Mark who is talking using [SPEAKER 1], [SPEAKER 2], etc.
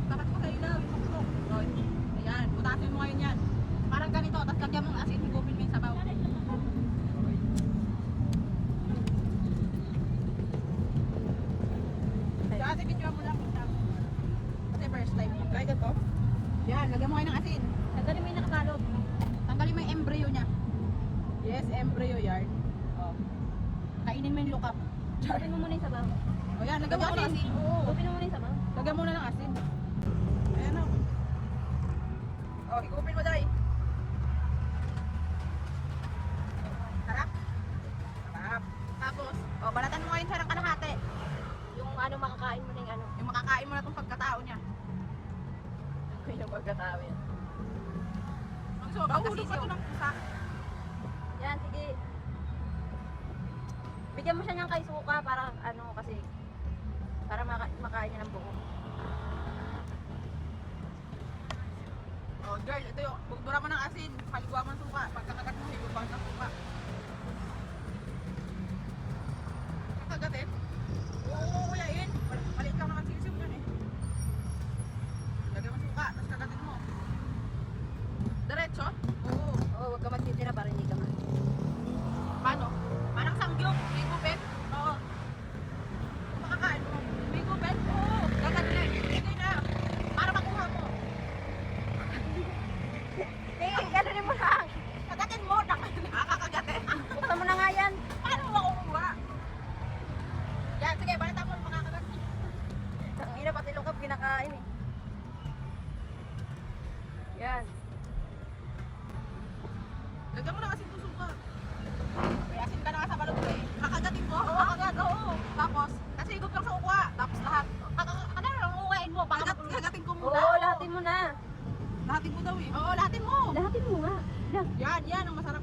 [SPEAKER 1] tapat mo sa ilaw, yung tuktok. So, ayan, butasin mo ngayon yan. Parang ganito, tapos lagyan mo ng asin, higupin mo yung sabaw. Kasi video mo lang. Kasi first time mo. Kaya ganito. Yan, lagyan mo ngayon ng asin.
[SPEAKER 2] Tanggalin mo yung nakabalot.
[SPEAKER 1] Tanggalin mo yung embryo niya. Yes, embryo yan. Oh. Kainin mo yung lukap.
[SPEAKER 2] Gupin mo muna yung sabaw.
[SPEAKER 1] O yan, lagyan mo ng asin. Oo.
[SPEAKER 2] Gupin mo muna yung sabaw.
[SPEAKER 1] Lagyan mo na ng asin. Ayan o. Oh, higupin mo dahil. Sarap. Sarap. Tapos, oh, balatan mo ngayon siya ng kalahati.
[SPEAKER 2] Yung ano, makakain mo na yung ano.
[SPEAKER 1] Yung makakain mo na itong pagkatao niya.
[SPEAKER 2] Yung pagkatao yan.
[SPEAKER 1] Mahulog pa ito ng pusa.
[SPEAKER 2] Yan, sige. Bigyan mo siya niyang kay suka para ano kasi para makain niya ng buo.
[SPEAKER 1] Oh, girl, ito yung bugdura mo ng asin. Paliguan mo ng suka. Pagkakagat mo, higupang ng suka. Kakagatin? Oo, kuyain. Maliit lang naman sinisip yun eh. Lagyan mo suka, tapos kagatin mo. Diretso? Oo.
[SPEAKER 2] Oo, huwag ka magtitira para hindi ka
[SPEAKER 1] Paano? Parang sangyong. May gupit? Oo. Kung makakain mo. May gupit? Oo. Gagatin. Hindi na. Para makuha mo.
[SPEAKER 2] ganunin mo lang.
[SPEAKER 1] Kagatin mo. Nakakagatin.
[SPEAKER 2] Buksan mo na nga yan.
[SPEAKER 1] Paano mo makukuha? Yan, sige. Balita mo makakagat.
[SPEAKER 2] Ang ina pati lukap kinakain eh. Yan.
[SPEAKER 1] Lagyan mo na kasi ito suka. May asin ka na nga sa balot mo eh. Kakagatin mo? Oo, kagat. Oo. Tapos, kasi higup lang sa ukwa. Tapos lahat. Ano lang uwain mo? Kagatin ko muna.
[SPEAKER 2] Oo, lahatin mo na.
[SPEAKER 1] Lahatin mo daw eh. Oo, lahatin mo.
[SPEAKER 2] Lahatin mo nga. Yan.
[SPEAKER 1] Yan ang masarap.